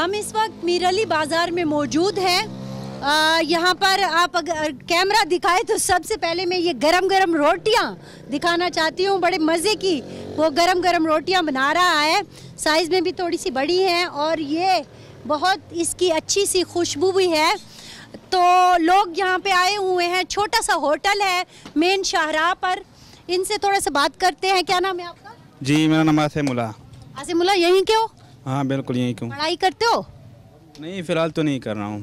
हम इस वक्त मीरली बाज़ार में मौजूद हैं। यहाँ पर आप अगर कैमरा दिखाए तो सबसे पहले मैं ये गरम गरम रोटियाँ दिखाना चाहती हूँ। बड़े मज़े की वो गरम गरम रोटियाँ बना रहा है, साइज़ में भी थोड़ी सी बड़ी हैं और ये बहुत इसकी अच्छी सी खुशबू भी है। तो लोग यहाँ पे आए हुए हैं, छोटा सा होटल है मेन शाहराह पर। इनसे थोड़ा सा बात करते हैं। क्या नाम है आपका? जी मेरा नाम आसिमुल्ला। आसिमुल्ला, यहीं के हो? हाँ बिल्कुल यहीं क्यों। पढ़ाई करते हो? नहीं फ़िलहाल तो नहीं कर रहा हूँ,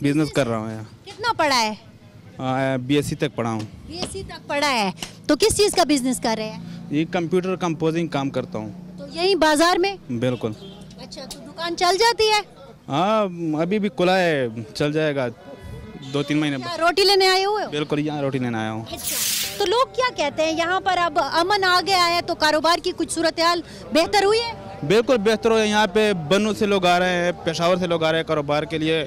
बिजनेस कर रहा हूँ यहाँ। कितना पढ़ा है? BSc तक पढ़ा हूँ। BSc तक पढ़ा है। तो किस चीज़ का बिजनेस कर रहे हैं? ये कंप्यूटर कंपोजिंग काम करता हूँ। तो यहीं बाजार में? बिल्कुल। अच्छा, तो दुकान चल जाती है? हाँ अभी भी खुला है, चल जाएगा 2-3 महीने बाद। रोटी लेने आए हुए हो? बिल्कुल यहाँ रोटी लेने आया हूँ। अच्छा, तो लोग क्या कहते हैं यहाँ पर अब अमन आ गया है तो कारोबार की कुछ सूरत हाल बेहतर हुई है? बिल्कुल बेहतर हो। यहाँ पे बन्नू से लोग आ रहे हैं, पेशावर से लोग आ रहे हैं कारोबार के लिए।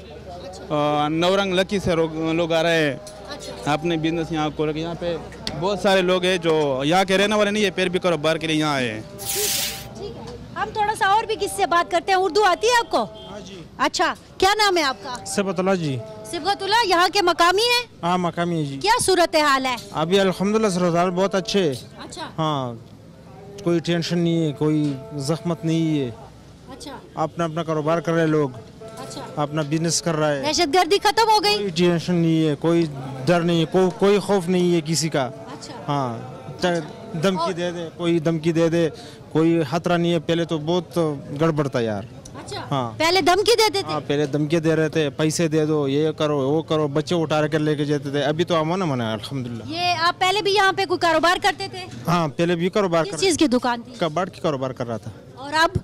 नवरंग लकी से लोग आ रहे हैं अपने बिजनेस यहाँ खोल के। यहाँ पे बहुत सारे लोग हैं जो यहाँ के रहने वाले नहीं है, फिर भी कारोबार के लिए यहाँ आए हैं। ठीक है, हम थोड़ा सा और भी किससे बात करते हैं। उर्दू आती है आपको? हाँ जी। अच्छा, क्या नाम है आपका? सिबतुल्लाह जी। सिबगतुल्लाह, यहाँ के मकामी है? हाँ मकामी है जी। क्या सूरत हाल है? अभी अल्हम्दुलिल्लाह सूरत हाल बहुत अच्छे। अच्छा। हाँ, कोई टेंशन नहीं है, कोई जख्मत नहीं है। अच्छा। अपना अपना कारोबार कर रहे हैं लोग। अच्छा। अपना बिजनेस कर रहा है। दहशतगर्दी खत्म हो गई? कोई टेंशन नहीं है, कोई डर नहीं है, कोई खौफ नहीं है किसी का। अच्छा। हाँ, चाहे धमकी दे दे, कोई धमकी दे दे, कोई खतरा नहीं है। पहले तो बहुत गड़बड़ था यार। अच्छा। हाँ। पहले धमकी देते थे? हाँ पहले धमकी दे रहे थे, पैसे दे दो, ये करो वो करो, बच्चे उठा कर लेके जाते थे। अभी तो अमन है अल्हम्दुलिल्लाह। ये आप पहले भी यहाँ पे कोई कारोबार करते थे? हाँ पहले भी कारोबार किस चीज की दुकान थी? कबाड़ की कारोबार कर रहा था। और अब?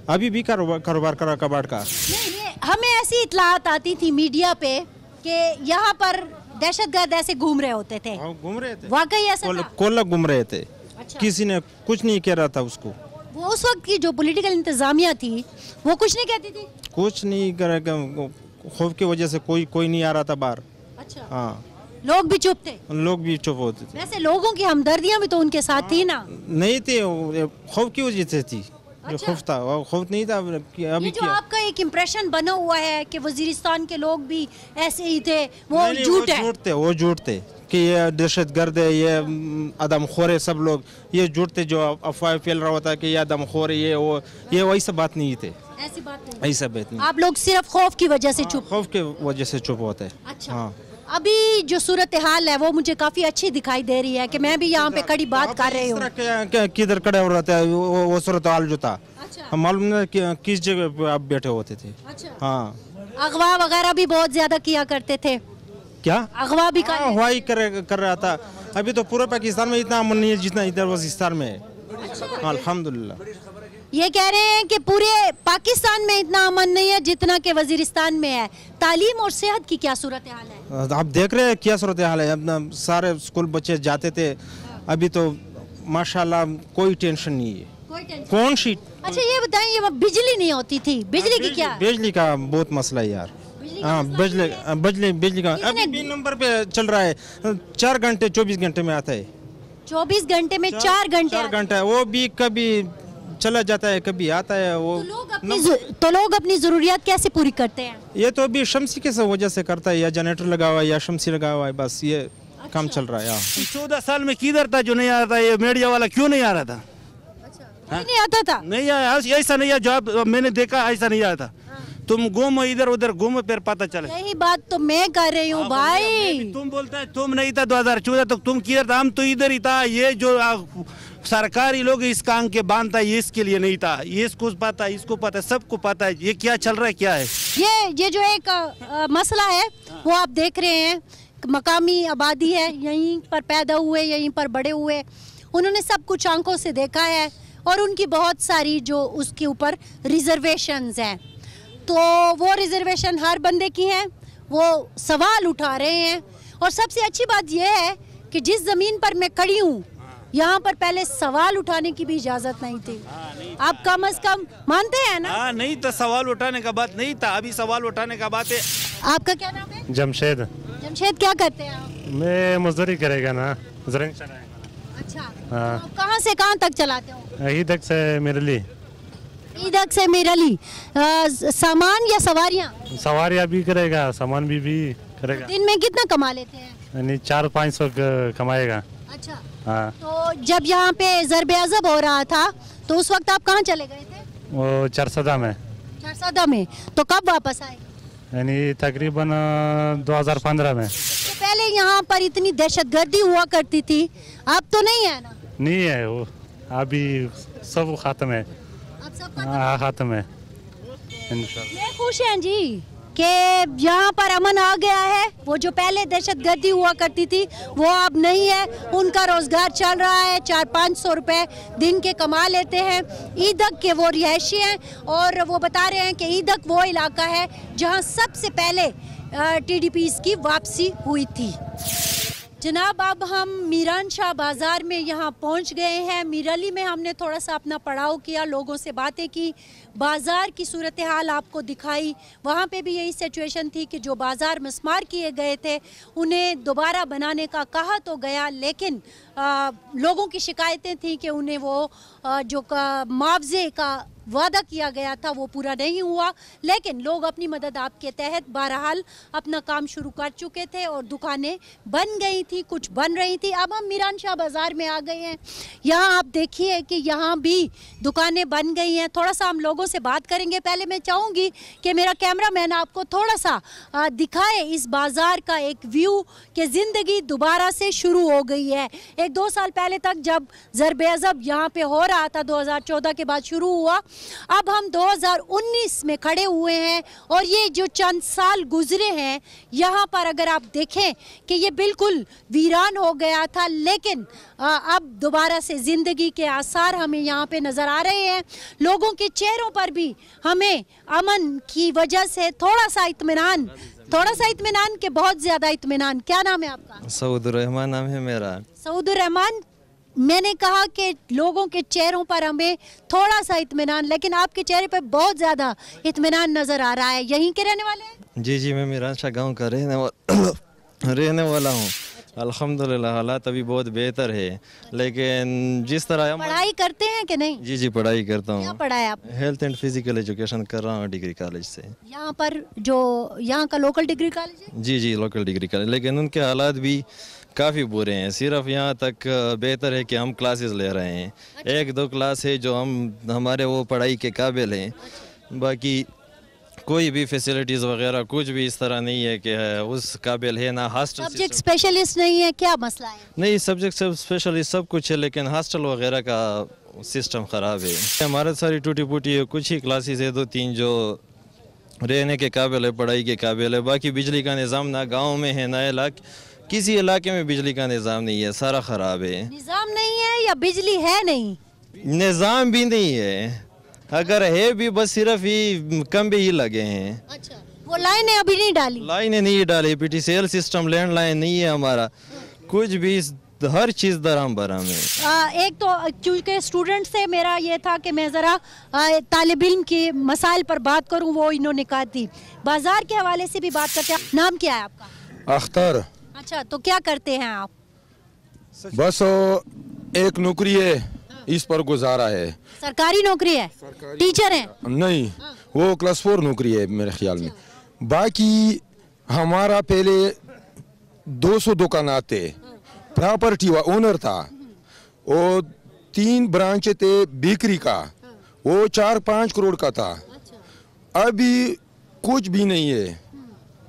अभी भी कारोबार कर रहा कबाड़ का। नहीं, हमें ऐसी इत्तलात आती थी मीडिया पे कि यहाँ पर दहशतगर्द ऐसे घूम रहे होते थे। घूम रहे थे? वाकई ऐसा था? कोला घूम रहे थे। अच्छा। किसी ने कुछ नहीं कह रहा था उसको। वो उस वक्त की जो पॉलिटिकल इंतजामिया थी वो कुछ नहीं कहती थी? कुछ नहीं कर, खौफ की वजह से कोई नहीं आ रहा था बाहर। अच्छा। हाँ, लोग भी चुप थे? लोग भी चुप होते थे। वैसे लोगों की हमदर्दियां भी तो उनके साथ थी ना? नहीं थे, खौफ की वजह से थी। जो अच्छा। खौफ था वो खौफ नहीं था। अभी ये जो आपका एक इम्प्रेशन बना हुआ है कि वजीरिस्तान के लोग भी ऐसे ही थे, वो नहीं, झूठ है? वो झूठ थे कि ये दहशतगर्द है, ये आदमखोर है। सब लोग ये झूठ थे जो अफवाह फैल रहा होता है कि ये आदमखोर है, ये वैसा बात नहीं थे। ऐसी बात नहीं? ऐसा बात नहीं। आप लोग सिर्फ खौफ की वजह से चुप? खौफ की वजह से चुप होते हैं। अच्छा। हाँ। अभी जो सूरत हाल है वो मुझे काफी अच्छी दिखाई दे रही है कि मैं भी यहाँ पे खड़ी बात कर रही हूँ। किधर खड़े हो रहते हैं वो सूरत हाल जो था। अच्छा। मालूम नहीं किस जगह पे आप बैठे होते थे। अच्छा। हाँ। अगवा वगैरह भी बहुत ज्यादा किया करते थे? क्या अगवा भी कर? हुआ ही कर रहा था। अभी तो पूरे पाकिस्तान में इतना अमन नहीं है जितना इधर वजीरिस्तान में है। अच्छा। अल्हम्दुलिल्लाह। ये कह रहे हैं कि पूरे पाकिस्तान में इतना अमन नहीं है जितना के वजीरिस्तान में है। तालीम और सेहत की क्या सूरत हाल है? आप देख रहे हैं क्या सूरत हाल है। अपना सारे स्कूल बच्चे जाते थे, अभी तो माशाल्लाह कोई टेंशन नहीं है। कोई टेंशन? कौन सी? अच्छा ये बताएं, ये बिजली नहीं होती थी, बिजली की क्या? बिजली का बहुत मसला है यार। हाँ बिजली का अभी भी नंबर पे चल रहा है। 4 घंटे 24 घंटे में आता है। 24 घंटे में 4 घंटे? 4 घंटा, वो भी कभी चला जाता है कभी आता है। वो तो लोग अपनी जरूरियात कैसे पूरी करते हैं? ये तो अभी शमसी के वजह से करता है, या जनरेटर लगा हुआ है या शमसी लगा हुआ है, बस ये काम चल रहा है। 14 साल में किधर था जो नहीं आ रहा था? ये मीडिया वाला क्यों नहीं आ रहा था? नहीं आता था? नहीं आया, ऐसा नहीं आया। जो मैंने देखा ऐसा नहीं आया था। तुम घूमो इधर उधर घूमो, फिर पता चले। यही बात तो मैं कर रही हूँ भाई। तुम बोलता है तुम नहीं था 2014 तक, तुम किधर था? हम तो इधर ही था। ये जो सरकारी लोग इसका अंक के बांधता है, ये इसके लिए नहीं था। ये इसको पता है, इसको पता है, सबको पता है ये क्या चल रहा है, क्या है। ये जो एक मसला है वो आप देख रहे हैं। मकामी आबादी है, यहीं पर पैदा हुए, यहीं पर बड़े हुए, उन्होंने सब कुछ आंखों से देखा है और उनकी बहुत सारी जो उसके ऊपर रिजर्वेशंस हैं, तो वो रिजर्वेशन हर बंदे की हैं। वो सवाल उठा रहे हैं और सबसे अच्छी बात यह है कि जिस ज़मीन पर मैं खड़ी हूँ यहाँ पर पहले सवाल उठाने की भी इजाज़त नहीं थी। आप कम अज़ कम मानते हैं ना? हाँ नहीं था, सवाल उठाने का बात नहीं था, अभी सवाल उठाने का बात है। आपका क्या नाम है? जमशेद। जमशेद, क्या करते हैं आप? मैं मजदूरी करेगा ना, जरंग चलाएगा। अच्छा। हाँ। तो कहाँ से कहाँ तक चलाते हो? यही तक से मेरे लिए। ईदक से मीरली सामान या सवारियाँ? सवारियाँ भी करेगा, सामान भी करेगा। दिन में कितना कमा लेते हैं? यानी 400-500 कमाएगा। अच्छा। हाँ। तो जब यहाँ पे ज़रबे अज़ब हो रहा था तो उस वक्त आप कहाँ चले गए थे? वो चरसदा में। चरसदा में। तो कब वापस आए? यानी तकरीबन 2015 में। तो पहले यहाँ पर इतनी दहशतगर्दी हुआ करती थी, अब तो नहीं है ना? नहीं है वो, अभी सब खत्म है। अब सब हाँ खत्म है इंशाल्लाह। ये खुश हैं जी कि यहाँ पर अमन आ गया है। वो जो पहले दहशतगर्दी हुआ करती थी वो अब नहीं है। उनका रोजगार चल रहा है, 400-500 रुपए दिन के कमा लेते हैं। ईदक के वो रिहायशी हैं और वो बता रहे हैं कि ईदक वो इलाका है जहाँ सबसे पहले TDPs की वापसी हुई थी। जनाब अब हम मीरान शाह बाज़ार में यहाँ पहुँच गए हैं। मीरली में हमने थोड़ा सा अपना पड़ाव किया, लोगों से बातें की, बाज़ार की सूरत हाल आपको दिखाई। वहाँ पे भी यही सिचुएशन थी कि जो बाज़ार मिस्मार किए गए थे उन्हें दोबारा बनाने का कहा तो गया, लेकिन लोगों की शिकायतें थी कि उन्हें वो जो मुआवजे का वादा किया गया था वो पूरा नहीं हुआ। लेकिन लोग अपनी मदद आपके तहत बहरहाल अपना काम शुरू कर चुके थे और दुकानें बन गई थी, कुछ बन रही थी। अब हम मीरान शाह बाज़ार में आ गए हैं। यहाँ आप देखिए कि यहाँ भी दुकानें बन गई हैं। थोड़ा सा हम लोगों से बात करेंगे। पहले मैं चाहूँगी कि मेरा कैमरामैन आपको थोड़ा सा दिखाए इस बाज़ार का एक व्यू कि ज़िंदगी दोबारा से शुरू हो गई है। 1-2 साल पहले तक जब ज़रबे अज़ब यहाँ पे हो रहा था, 2014 के बाद शुरू हुआ, अब हम 2019 में खड़े हुए हैं और ये जो चंद साल गुजरे हैं यहाँ पर अगर आप देखें कि ये बिल्कुल वीरान हो गया था, लेकिन अब दोबारा से ज़िंदगी के आसार हमें यहाँ पे नज़र आ रहे हैं। लोगों के चेहरों पर भी हमें अमन की वजह से थोड़ा सा इत्मीनान के बहुत ज़्यादा इत्मीनान। क्या नाम है आपका? सऊदुर रहमान नाम है मेरा। सऊदुर रहमान, मैंने कहा कि लोगों के चेहरों पर हमें थोड़ा सा इत्मीनान, लेकिन आपके चेहरे पर बहुत ज़्यादा इत्मीनान नज़र आ रहा है। यहीं के रहने वाले हैं? जी जी, मैं मीरान शाह गाँव का रहने वाला हूँ। अल्हम्दुलिल्लाह हालात अभी बहुत बेहतर है, लेकिन जिस तरह पढ़ाई करते हैं कि नहीं? जी जी, पढ़ाई करता हूँ। क्या पढ़ाई आप? हेल्थ एंड फिजिकल एजुकेशन कर रहा हूँ डिग्री कॉलेज से। यहाँ पर जो यहाँ का लोकल डिग्री कॉलेज है? जी जी, लोकल डिग्री कॉलेज, लेकिन उनके हालात भी काफ़ी बुरे हैं। सिर्फ यहाँ तक बेहतर है कि हम क्लासेस ले रहे हैं। 1-2 क्लास है जो हमारे वो पढ़ाई के काबिल हैं, बाकी कोई भी फैसिलिटीज़ वगैरह कुछ भी इस तरह नहीं है कि उस काबिल है। ना हॉस्टल, सब्जेक्ट स्पेशलिस्ट नहीं है, क्या मसला है? नहीं, सब्जेक्ट स्पेशलिस्ट सब कुछ है, लेकिन हॉस्टल वगैरह का सिस्टम ख़राब है। हमारे सारी टूटी फूटी है, कुछ ही क्लासेस है 2-3 जो रहने के काबिल है, पढ़ाई के काबिल है। बाकी बिजली का निज़ाम ना गाँव में है ना किसी इलाके में बिजली का निज़ाम नहीं है, सारा ख़राब है। निज़ाम नहीं है या बिजली है नहीं? निज़ाम भी नहीं है, अगर है भी बस सिर्फ ही खंबे ही लगे हैं। अच्छा, वो लाइनें अभी नहीं डाली? लाइनें नहीं डाली, PTCL सिस्टम लैंड लाइन नहीं है हमारा, कुछ भी हर चीज़ दराम बराम है। एक तो क्योंकि स्टूडेंट से मेरा ये था कि मैं ज़रा तालिब इल्म के मसाइल पर बात करूं, वो इन्होंने कहा थी। बाज़ार के हवाले से भी बात करते हैं। नाम क्या है आपका? अख्तर। अच्छा, तो क्या करते हैं आप? बस एक नौकरी है, इस पर गुजारा है। सरकारी नौकरी है? टीचर हैं? नहीं, वो क्लास 4 नौकरी है मेरे ख्याल में। बाकी हमारा पहले 200 दुकान थे, प्रॉपर्टी व ओनर था, वो 3 ब्रांच थे बेकरी का, वो 4-5 करोड़ का था। अभी कुछ भी नहीं है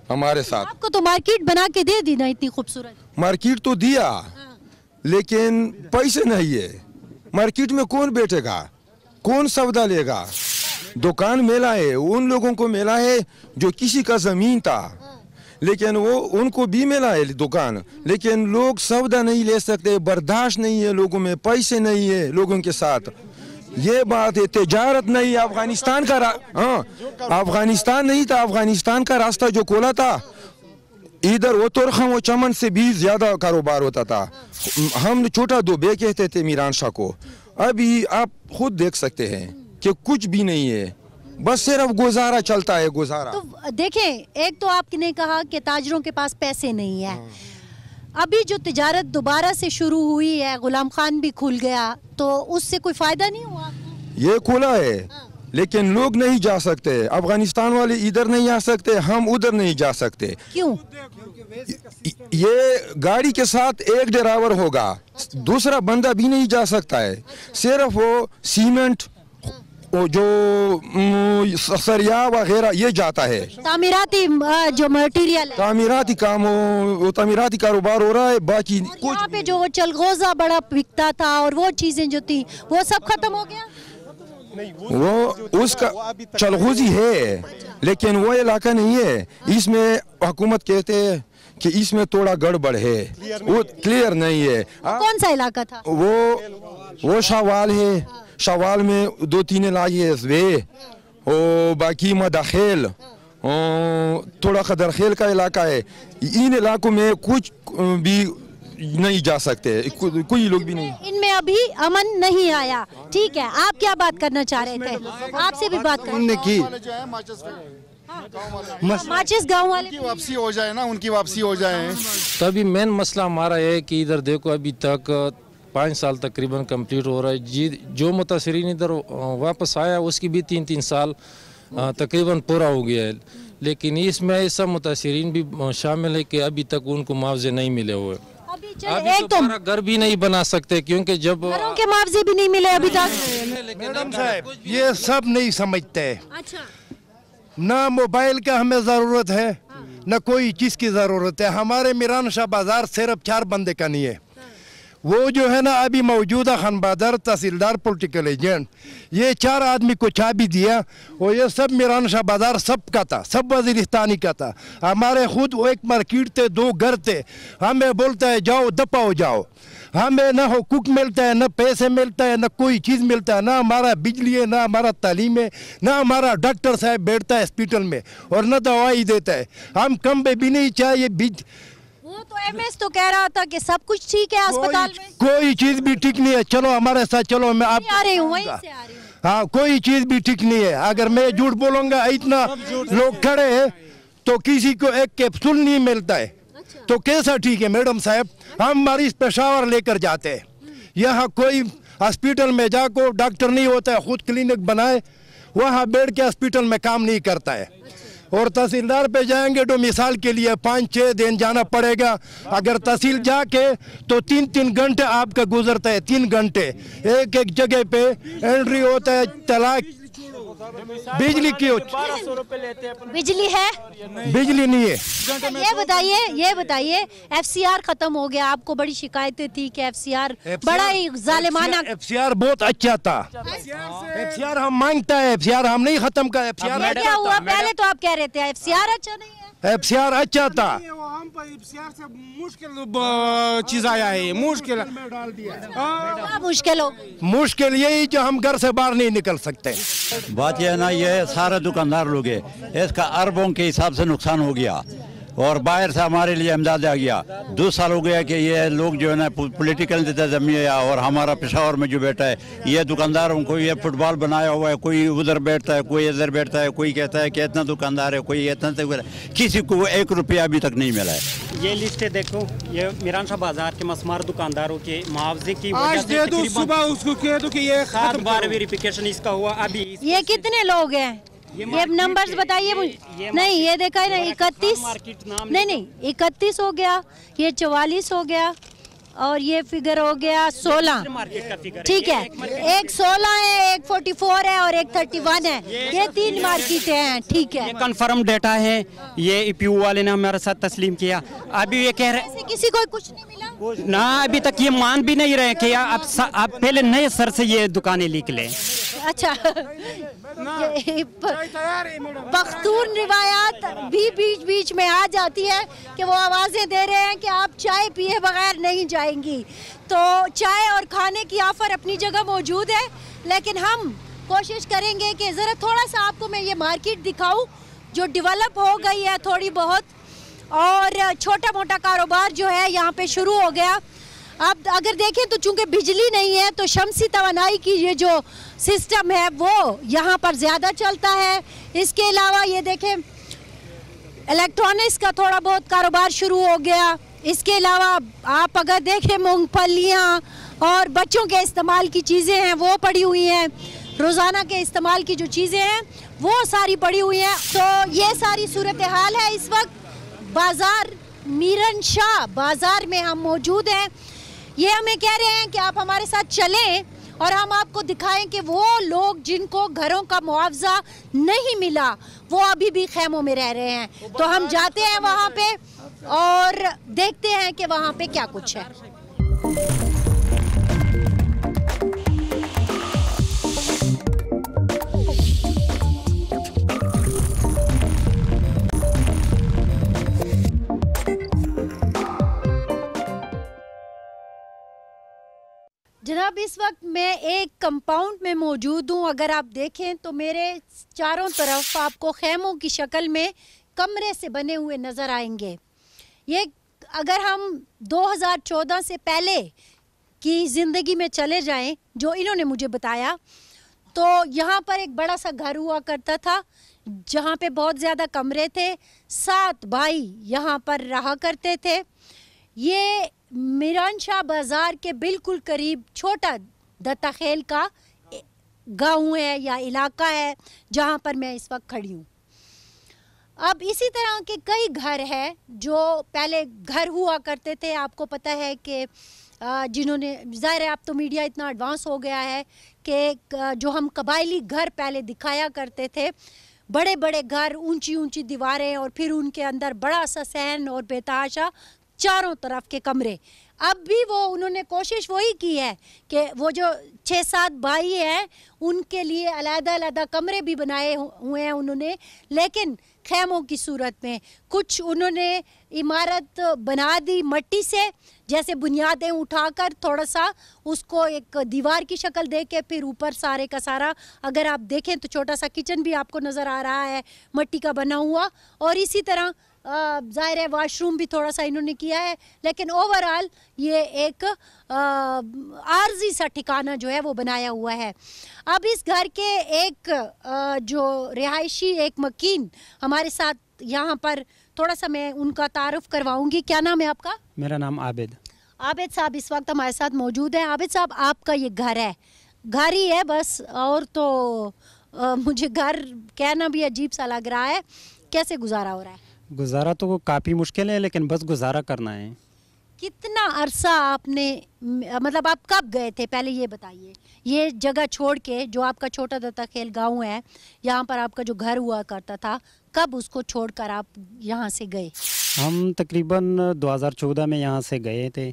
हमारे साथ। आपको तो मार्केट बना के दे दी ना, इतनी खूबसूरत मार्केट तो दिया, लेकिन पैसे नहीं है। मार्केट में कौन बैठेगा, कौन सौदा लेगा? दुकान मेला है, उन लोगों को मेला है जो किसी का जमीन था, लेकिन वो उनको भी मिला है दुकान, लेकिन लोग सौदा नहीं ले सकते, बर्दाश्त नहीं है लोगों में, पैसे नहीं है लोगों के साथ। ये बात है, तिजारत नहीं। अफगानिस्तान का अफगानिस्तान नहीं था, अफगानिस्तान का रास्ता जो खोला था, इधर वो तुरखम व चमन से भी ज्यादा कारोबार होता था। हम छोटा दुबई कहते थे मीरान शाह को। अभी आप खुद देख सकते हैं कि कुछ भी नहीं है, बस सिर्फ गुजारा चलता है, गुजारा। तो देखें, एक तो आपने कहा कि ताजरों के पास पैसे नहीं है। अभी जो तिजारत दोबारा से शुरू हुई है, गुलाम खान भी खुल गया, तो उससे कोई फायदा नहीं हुआ? ये खुला है, लेकिन लोग नहीं जा सकते। अफगानिस्तान वाले इधर नहीं आ सकते, हम उधर नहीं जा सकते। क्यों? ये गाड़ी के साथ एक ड्राइवर होगा, दूसरा बंदा भी नहीं जा सकता है। सिर्फ वो सीमेंट, वो जो सरिया वगैरह ये जाता है। तामीराती जो मटेरियल है, तामीराती काम हो, तामीराती कारोबार हो रहा है। बाकी कुछ यहाँ पे जो चलगोजा बड़ा बिकता था और वो चीजें जो थी वो सब खत्म हो गया। वो उसका चलगोजी है, लेकिन वो इलाका नहीं है। इसमें हुकूमत कहते हैं कि इसमें थोड़ा गड़बड़ है, वो क्लियर नहीं है। कौन सा इलाका था? वो शावाल है, शावाल में 2-3 इलाके है वे, और बाकी मदाखेल, थोड़ा खदरखेल का इलाका है। इन इलाकों में कुछ भी नहीं जा सकते, कोई लोग भी नहीं। इनमें अभी अमन नहीं आया। ठीक है, आप क्या बात करना चाह रहे थे? आपसे भी बात करने की माचिस गांव वाले की वापसी हो जाए ना, उनकी वापसी हो जाए। तभी मेन मसला हमारा है कि इधर देखो अभी तक 5 साल तकरीबन कंप्लीट हो रहा है। जो मुतासरीन इधर वापस आया उसकी भी 3-3 साल तकरीबन पूरा हो गया है, लेकिन इसमें ऐसा मुतासरीन भी शामिल है कि अभी तक उनको मुआवजे नहीं मिले हुए। अभी एक तो घर भी नहीं बना सकते, क्योंकि जब घरों के मुआवजे भी नहीं मिले अभी तक। मैडम साहब, ये सब नहीं समझते। अच्छा, ना मोबाइल का हमें ज़रूरत है, न कोई चीज़ की ज़रूरत है। हमारे मीरान शाह बाज़ार सिर्फ 4 बंदे का नहीं है। वो जो है ना अभी मौजूदा खानबादर, तहसीलदार, पॉलिटिकल एजेंट, ये 4 आदमी को चाबी दिया और ये सब मीरान शाह बाज़ार सब का था, सब वज़ीरिस्तानी का था। हमारे खुद वो एक मार्केट थे, 2 घर थे। हमें बोलता है जाओ दफा हो जाओ। हमें ना हुकूक मिलता है, ना पैसे मिलता है, ना कोई चीज़ मिलता है, ना हमारा बिजली है, ना हमारा तालीम है, ना हमारा डॉक्टर साहब बैठता है हॉस्पिटल में और ना दवाई देता है। हम कम पे भी नहीं चाहिए बीज। वो तो एमएस तो कह रहा था कि सब कुछ ठीक है अस्पताल में, कोई चीज़ भी ठीक नहीं है। चलो हमारे साथ चलो, मैं आप आ रही हूँ, वहीं से आ रही हूँ। हाँ, कोई चीज़ भी ठीक नहीं है। अगर मैं झूठ बोलूँगा, इतना लोग खड़े हैं तो किसी को एक कैप्सूल नहीं मिलता है, तो कैसा ठीक है मैडम साहब? हम मरीज पेशावर लेकर जाते हैं, यहाँ कोई हॉस्पिटल में जाकर डॉक्टर नहीं होता है, खुद क्लिनिक बनाए, वहाँ बैठ के हॉस्पिटल में काम नहीं करता है। और तहसीलदार पे जाएंगे तो मिसाल के लिए 5-6 दिन जाना पड़ेगा। अगर तहसील जाके तो 3-3 घंटे आपका गुजरता है, 3 घंटे एक जगह पे एंट्री होता है। तलाक बिजली की 1200 रुपए लेते हैं। बिजली है? बिजली नहीं है। ये बताइए FCR खत्म हो गया, आपको बड़ी शिकायतें थी कि FCR बड़ा ही जालिमाना। FCR बहुत अच्छा था। FCR हम मांगता है, FCR हम नहीं खत्म का। FCR क्या हुआ? पहले तो आप कह रहे थे FCR अच्छा नहीं है। FCR अच्छा था। FCR से मुश्किल चीज आया है, मुश्किल मुश्किल हो। मुश्किल यही जो हम घर से बाहर नहीं निकल सकते। बात यह है ना, ये सारे दुकानदार लोग हैं, इसका अरबों के हिसाब से नुकसान हो गया और बाहर से हमारे लिए इमदाद आ गया। 2 साल हो गया कि ये लोग जो है ना पॉलिटिकल इंतजामिया और हमारा पेशावर में जो बैठा है, ये दुकानदारों को ये फुटबॉल बनाया हुआ है। कोई उधर बैठता है, कोई इधर बैठता है, कोई कहता है कि इतना दुकानदार है, कोई इतना तक, किसी को 1 रुपया अभी तक नहीं मिला है। ये लिस्टें देखो, ये मीरान शाह बाजार के मसमार दुकानदारों के मुआवजे की आज दे दो, सुबह उसको कह दो कि ये 7 बार वेरिफिकेशन इसका हुआ। अभी ये कितने लोग हैं? ये नंबर्स बताइए मुझे। नहीं, ये देखा है ना, 31 नहीं 31 हो गया, ये 44 हो गया और ये फिगर हो गया 16। ठीक है, एक 16 है, एक 44 है और एक 31 है। ये 3 मार्केट हैं। ठीक है, ये कंफर्म डेटा है, ये EPU वाले ने हमारे साथ तस्लीम किया। अभी ये कह रहे किसी को कुछ नहीं मिला ना, अभी तक ये मान भी नहीं रहे कि आप पहले नए सर से ये दुकानें लिख लें। अच्छा, पख्तून रिवायात भी बीच बीच में आ जाती है कि वो आवाज़ें दे रहे हैं कि आप चाय पिए बगैर नहीं जाएंगी। तो चाय और खाने की ऑफर अपनी जगह मौजूद है, लेकिन हम कोशिश करेंगे कि ज़रा थोड़ा सा आपको मैं ये मार्केट दिखाऊं जो डेवलप हो गई है थोड़ी बहुत, और छोटा मोटा कारोबार जो है यहाँ पे शुरू हो गया। अब अगर देखें तो चूंकि बिजली नहीं है तो शमसी तवानाई की ये जो सिस्टम है वो यहाँ पर ज़्यादा चलता है। इसके अलावा ये देखें इलेक्ट्रॉनिक्स का थोड़ा बहुत कारोबार शुरू हो गया। इसके अलावा आप अगर देखें मूंगफलियाँ और बच्चों के इस्तेमाल की चीज़ें हैं वो पड़ी हुई हैं। रोज़ाना के इस्तेमाल की जो चीज़ें हैं वो सारी पड़ी हुई हैं। तो ये सारी सूरत हाल है इस वक्त बाज़ार मीरन शाह बाज़ार में हम मौजूद हैं। ये हमें कह रहे हैं कि आप हमारे साथ चलें और हम आपको दिखाएं कि वो लोग जिनको घरों का मुआवजा नहीं मिला वो अभी भी खैमों में रह रहे हैं। तो हम जाते हैं वहाँ पे और देखते हैं कि वहाँ पे क्या कुछ है। जनाब, इस वक्त मैं एक कंपाउंड में मौजूद हूँ। अगर आप देखें तो मेरे चारों तरफ आपको खैमों की शक्ल में कमरे से बने हुए नज़र आएंगे। ये अगर हम 2014 से पहले की ज़िंदगी में चले जाएं, जो इन्होंने मुझे बताया, तो यहाँ पर एक बड़ा सा घर हुआ करता था जहाँ पे बहुत ज़्यादा कमरे थे। 7 भाई यहाँ पर रहा करते थे। ये मीरान शाह बाज़ार के बिल्कुल करीब छोटा दत्ताखेल का गांव है या इलाका है जहां पर मैं इस वक्त खड़ी हूं। अब इसी तरह के कई घर हैं जो पहले घर हुआ करते थे। आपको पता है कि जिन्होंने, ज़ाहिर है अब तो मीडिया इतना एडवांस हो गया है कि जो हम कबायली घर पहले दिखाया करते थे, बड़े बड़े घर, ऊंची ऊंची दीवारें और फिर उनके अंदर बड़ा सा सहन और बेतहाशा चारों तरफ के कमरे। अब भी वो उन्होंने कोशिश वही की है कि वो जो 6-7 भाई हैं उनके लिए अलग-अलग कमरे भी बनाए हुए हैं उन्होंने, लेकिन खैमों की सूरत में। कुछ उन्होंने इमारत बना दी मट्टी से, जैसे बुनियादें उठाकर थोड़ा सा उसको एक दीवार की शक्ल दे के फिर ऊपर सारे का सारा, अगर आप देखें तो छोटा सा किचन भी आपको नज़र आ रहा है मट्टी का बना हुआ। और इसी तरह ज़ाहिर है वॉशरूम भी थोड़ा सा इन्होंने किया है, लेकिन ओवरऑल ये एक आर्जी सा ठिकाना जो है वो बनाया हुआ है। अब इस घर के एक जो रिहायशी, एक मकीन हमारे साथ यहाँ पर, थोड़ा सा मैं उनका तारुफ करवाऊंगी। क्या नाम है आपका? मेरा नाम आबिद। आबिद साहब इस वक्त हमारे साथ मौजूद हैं। आबिद साहब, आपका ये घर है, घर ही है बस, और तो मुझे घर कहना भी अजीब सा लग रहा है। कैसे गुजारा हो रहा है? गुजारा तो काफ़ी मुश्किल है, लेकिन बस गुजारा करना है। कितना अरसा आपने, मतलब आप कब गए थे पहले ये बताइए, ये जगह छोड़ के जो आपका छोटा दत्ताखेल गांव है, यहाँ पर आपका जो घर हुआ करता था, कब उसको छोड़कर आप यहाँ से गए? हम तकरीबन 2014 में यहाँ से गए थे।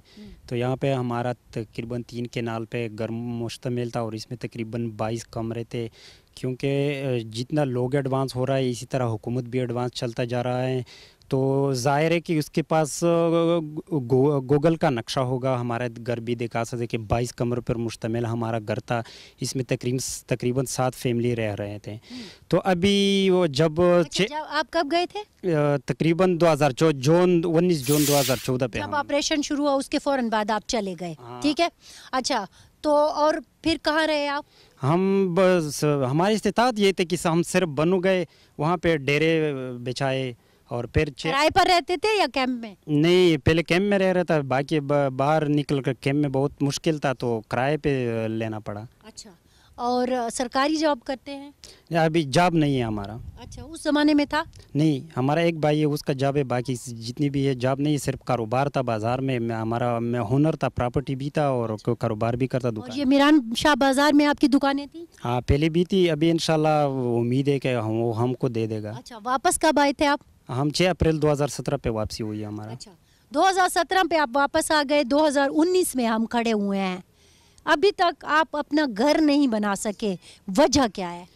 तो यहाँ पे हमारा तकरीबन 3 केनाल पे घर मुश्तमिल था और इसमें तकरीबन 22 कमरे थे। क्योंकि जितना लोग एडवांस हो रहा है इसी तरह हुकूमत भी एडवांस चलता जा रहा है, तो ज़ाहिर है कि उसके पास गूगल का नक्शा होगा। हमारा घर भी दिखा सकते कि 22 कमरों पर मुश्तमिल हमारा घर था। इसमें तकरीबन 7 फैमिली रह रहे थे। तो अभी वो जब आप कब गए थे? तकरीबन 19 जून 2014 पे जब ऑपरेशन शुरू हुआ उसके फ़ौरन बाद आप चले गए। ठीक है, अच्छा, तो और फिर कहाँ रहे आप? हम बस, हमारी इस्तिताअत ये थी कि हम सिर्फ बनू गए, वहाँ पे डेरे बिछाए और फिर किराए पर रहते थे या कैंप में? नहीं, पहले कैंप में रह रहा था, बाकी बाहर निकल कर कैंप में बहुत मुश्किल था तो किराए पे लेना पड़ा। अच्छा, और सरकारी जॉब करते हैं? अभी जॉब नहीं है हमारा। अच्छा, उस ज़माने में था? नहीं, हमारा एक भाई है उसका जॉब है, बाकी जितनी भी है जॉब नहीं, सिर्फ कारोबार था बाज़ार में। हमारा हुनर था, प्रॉपर्टी भी था और कारोबार भी करता दुकान। ये मीरान शाह बाज़ार में आपकी दुकानें थी? हाँ, पहले भी थी, अभी इंशाल्लाह उम्मीद है कि वो हमको दे देगा। अच्छा, वापस कब आए थे आप? हम 6 अप्रैल 2017 पे वापसी हुई है हमारा। अच्छा, 2017 पे आप वापस आ गए, 2019 में हम खड़े हुए हैं। अभी तक आप अपना घर नहीं बना सके, वजह क्या है?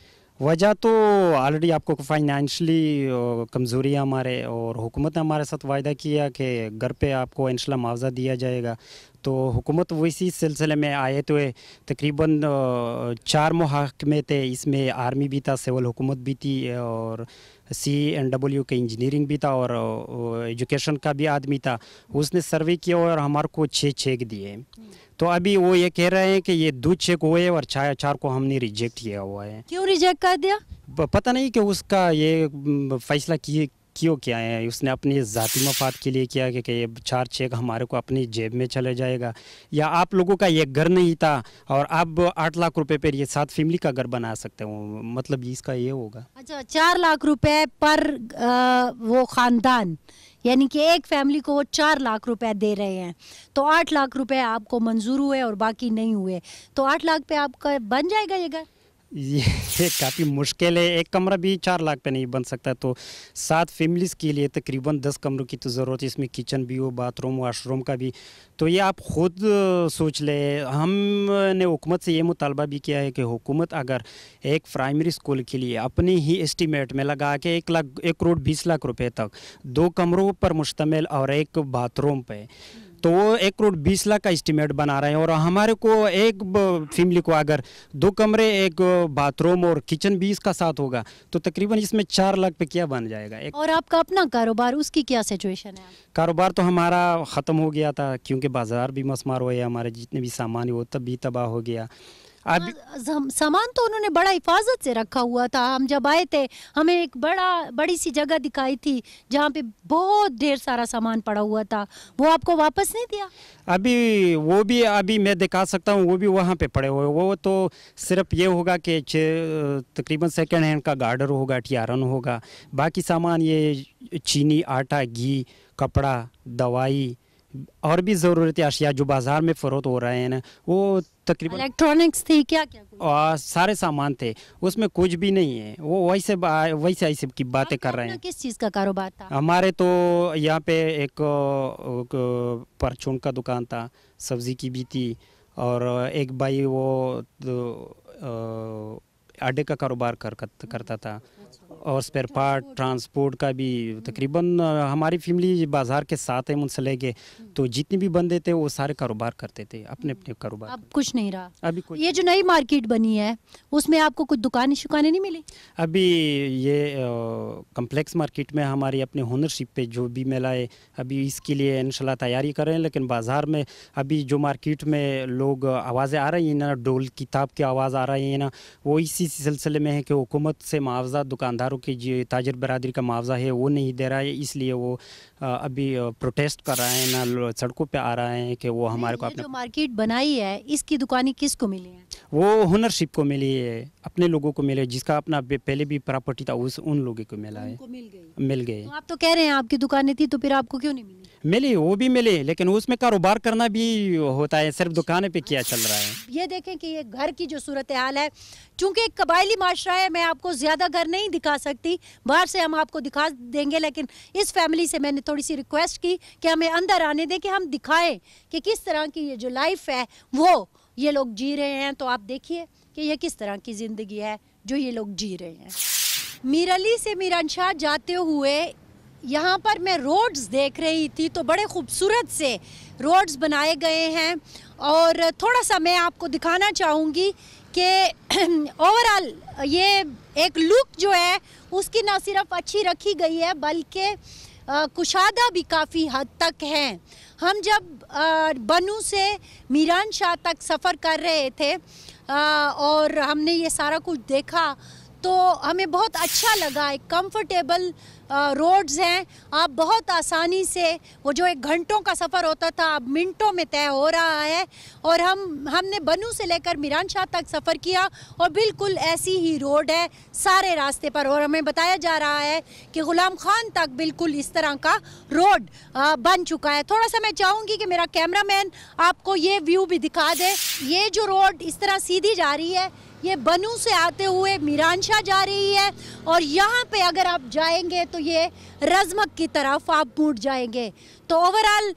वजह तो ऑलरेडी आपको फाइनेंशली कमज़ोरी है हमारे, और हुकूमत ने हमारे साथ वायदा किया कि घर पे आपको इंशाल्लाह मुआवजा दिया जाएगा। तो हुकूमत वैसी सिलसिले में आए तो तकरीबन 4 महकमे थे, इसमें आर्मी भी था, सिविल हुकूमत भी थी और CNW के इंजीनियरिंग भी था और एजुकेशन का भी आदमी था। उसने सर्वे किया और हमारे को 6 चेक दिए। तो अभी वो ये कह रहे हैं कि ये 2 चेक हुए और 4 को हमने रिजेक्ट किया हुआ है। क्यों रिजेक्ट कर दिया? पता नहीं कि उसका ये फैसला क्यों किया है? उसने अपनी ज़ाती मफाद के लिए किया कि ये 4 चेक हमारे को अपनी जेब में चले जाएगा, या आप लोगों का ये घर नहीं था और अब 8 लाख रुपए पर ये 7 फैमिली का घर बना सकते हो, मतलब इसका ये होगा। अच्छा, 4 लाख रुपए पर वो ख़ानदान, यानी कि एक फैमिली को वो 4 लाख रुपए दे रहे हैं, तो 8 लाख रुपए आपको मंजूर हुए और बाकी नहीं हुए, तो 8 लाख पे आपका बन जाएगा ये घर? ये काफ़ी मुश्किल है, एक कमरा भी 4 लाख पे नहीं बन सकता, तो 7 फैमिलीज़ के लिए तकरीबन 10 कमरों की तो ज़रूरत है, इसमें किचन भी हो, बाथरूम, वॉशरूम का भी। तो ये आप ख़ुद सोच ले। हमने हुकूमत से ये मुतालबा भी किया है कि हुकूमत अगर एक प्राइमरी स्कूल के लिए अपने ही एस्टीमेट में लगा के 1 करोड़ 20 लाख रुपए तक 2 कमरों पर मुश्तमिल और 1 बाथरूम पे, तो वो 1 करोड़ 20 लाख का एस्टीमेट बना रहे हैं, और हमारे को एक फैमिली को अगर 2 कमरे, 1 बाथरूम और किचन भी इसका साथ होगा, तो तकरीबन इसमें 4 लाख पे क्या बन जाएगा। और आपका अपना कारोबार, उसकी क्या सिचुएशन है? कारोबार तो हमारा ख़त्म हो गया था, क्योंकि बाज़ार भी मसमार हुए, हमारे जितने भी सामान है वो तब भी तबाह हो गया। अब सामान तो उन्होंने बड़ा हिफाजत से रखा हुआ था। हम जब आए थे हमें एक बड़ी सी जगह दिखाई थी जहाँ पे बहुत ढेर सारा सामान पड़ा हुआ था, वो आपको वापस नहीं दिया? अभी वो भी अभी मैं दिखा सकता हूँ, वो भी वहाँ पे पड़े हुए। वो तो सिर्फ ये होगा कि तकरीबन सेकंड हैंड का गार्डर होगा, टियारन होगा, बाकी सामान ये चीनी, आटा, घी, कपड़ा, दवाई और भी ज़रूरती अशिया जो बाज़ार में फ़रोख्त हो रहे हैं ना, वो तकरीबन इलेक्ट्रॉनिक्स थी, क्या और सारे सामान थे, उसमें कुछ भी नहीं है। वो वैसे ऐसे की बातें कर रहे हैं। किस चीज़ का कारोबार था? हमारे तो यहाँ पे एक परचून का दुकान था, सब्ज़ी की भी थी, और एक भाई वो आटे का कारोबार करता था, और स्पेयर पार्ट, ट्रांसपोर्ट का भी। तकरीबन हमारी फैमिली बाज़ार के साथ है मुंसले के, तो जितने भी बंदे थे वो सारे कारोबार करते थे, अपने अपने कारोबार। अब कुछ नहीं रहा? अभी कुछ। ये जो नई मार्केट बनी है उसमें आपको कुछ दुकानें शुकानें नहीं मिली? अभी ये कम्प्लेक्स मार्केट में हमारी अपने हुनरशिप पे जो भी मेला है, अभी इसके लिए इंशाल्लाह तैयारी कर रहे हैं, लेकिन बाज़ार में अभी जो मार्केट में लोग आवाज़ें आ रही हैं ना, डोल किताब की आवाज़ आ रही है ना, वो इसी सिलसिले में है कि हुकूमत से मुआवजा दुकानदारों की जो ताजर बरादरी का मुआवजा है वो नहीं दे रहा है, इसलिए वो अभी प्रोटेस्ट कर रहे हैं ना, सड़कों पे आ रहे हैं कि वो हमारे को अपने। जो मार्केट बनाई है इसकी दुकानें किसको मिली हैं? वो हुनरशिप को मिली है, अपने लोगों को मिले, जिसका अपना पहले भी प्रॉपर्टी था उन लोगों को मिला है, मिल गए। तो आप तो कह रहे हैं आपकी दुकानें थी, तो फिर आपको क्यों नहीं मिली? मिली, वो भी मिले, लेकिन उसमें कारोबार करना भी होता है, सिर्फ दुकानें पे क्या चल रहा है। ये देखें कि ये घर की जो सूरत हाल है, चूंकि एक कबायली माशरा है, मैं आपको ज़्यादा घर नहीं दिखा सकती, बाहर से हम आपको दिखा देंगे, लेकिन इस फैमिली से मैंने थोड़ी सी रिक्वेस्ट की कि हमें अंदर आने दें कि हम दिखाएं कि किस तरह की ये जो लाइफ है वो ये लोग जी रहे हैं। तो आप देखिए कि ये किस तरह की ज़िंदगी है जो ये लोग जी रहे हैं। मीर अली से मीरानशाह जाते हुए यहाँ पर मैं रोड्स देख रही थी, तो बड़े खूबसूरत से रोड्स बनाए गए हैं, और थोड़ा सा मैं आपको दिखाना चाहूँगी कि ओवरऑल ये एक लुक जो है उसकी ना सिर्फ अच्छी रखी गई है, बल्कि कुशादा भी काफ़ी हद तक हैं। हम जब बनू से मीरानशाह तक सफ़र कर रहे थे और हमने ये सारा कुछ देखा, तो हमें बहुत अच्छा लगा। एक कंफर्टेबल रोड्स हैं, आप बहुत आसानी से, वो जो 1 घंटों का सफ़र होता था अब मिनटों में तय हो रहा है। और हमने बनू से लेकर मीरानशाह तक सफ़र किया और बिल्कुल ऐसी ही रोड है सारे रास्ते पर, और हमें बताया जा रहा है कि ग़ुलाम खान तक बिल्कुल इस तरह का रोड बन चुका है। थोड़ा सा मैं चाहूँगी कि मेरा कैमरामैन आपको ये व्यू भी दिखा दे। ये जो रोड इस तरह सीधी जा रही है, ये बनू से आते हुए मीरानशाह जा रही है, और यहाँ पे अगर आप जाएंगे तो ये रज़मक की तरफ आप मुड़ जाएंगे। तो ओवरऑल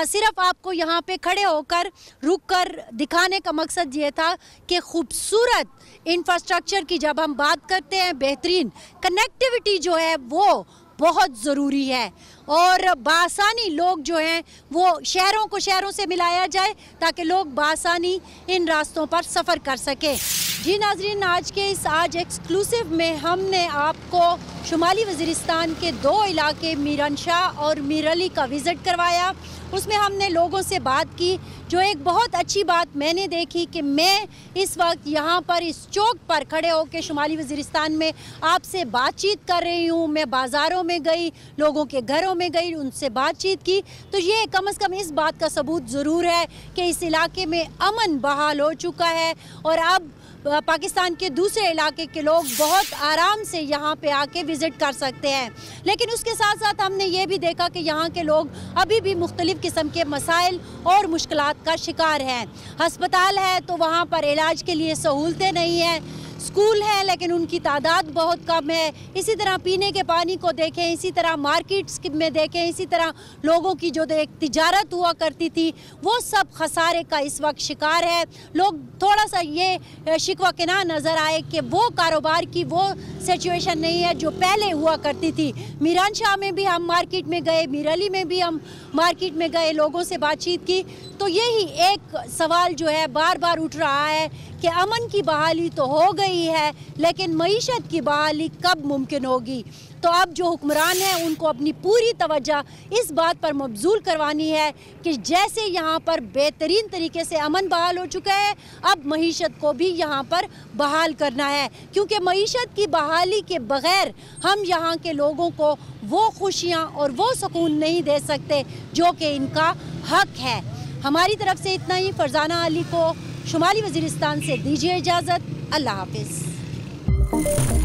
सिर्फ आपको यहाँ पे खड़े होकर रुक कर दिखाने का मकसद ये था कि खूबसूरत इंफ्रास्ट्रक्चर की जब हम बात करते हैं, बेहतरीन कनेक्टिविटी जो है वो बहुत ज़रूरी है, और बासानी लोग जो हैं वो शहरों को शहरों से मिलाया जाए ताकि लोग बासानी इन रास्तों पर सफ़र कर सकें। जी नाज़रीन, आज एक्सक्लूसिव में हमने आपको शुमाली वज़ीरिस्तान के 2 इलाके मीरानशाह और मीर अली का विज़िट करवाया। उसमें हमने लोगों से बात की जो एक बहुत अच्छी बात मैंने देखी कि मैं इस वक्त यहाँ पर इस चौक पर खड़े होकर शुमाली वज़ीरिस्तान में आपसे बातचीत कर रही हूँ। मैं बाज़ारों में गई, लोगों के घरों में गई, उनसे बातचीत की, तो ये कम से कम इस बात का सबूत ज़रूर है कि इस इलाके में अमन बहाल हो चुका है और अब पाकिस्तान के दूसरे इलाके के लोग बहुत आराम से यहाँ पे आके विज़िट कर सकते हैं। लेकिन उसके साथ साथ हमने ये भी देखा कि यहाँ के लोग अभी भी मुख्तलिफ़ किस्म के मसाइल और मुश्किलात का शिकार हैं। हस्पताल है तो वहाँ पर इलाज के लिए सहूलतें नहीं हैं, स्कूल है लेकिन उनकी तादाद बहुत कम है। इसी तरह पीने के पानी को देखें, इसी तरह मार्केट्स में देखें, इसी तरह लोगों की जो एक तिजारत हुआ करती थी वो सब खसारे का इस वक्त शिकार है। लोग थोड़ा सा ये शिकवा किना नज़र आए कि वो कारोबार की वो सिचुएशन नहीं है जो पहले हुआ करती थी। मीरान शाह में भी हम मार्केट में गए, मीर अली में भी हम मार्केट में गए, लोगों से बातचीत की, तो यही एक सवाल जो है बार बार उठ रहा है कि अमन की बहाली तो हो गई है लेकिन मईशत की बहाली कब मुमकिन होगी। तो अब जो हुक्मरान हैं उनको अपनी पूरी तवज्जो इस बात पर मबजूल करवानी है कि जैसे यहाँ पर बेहतरीन तरीके से अमन बहाल हो चुका है, अब मईशत को भी यहाँ पर बहाल करना है, क्योंकि मईशत की बहाली के बग़ैर हम यहाँ के लोगों को वो खुशियाँ और वो सुकून नहीं दे सकते जो कि इनका हक है। हमारी तरफ से इतना ही। फरजाना अली को शुमाली वज़ीरिस्तान से दीजिए इजाज़त। अल्लाह हाफ़िज़।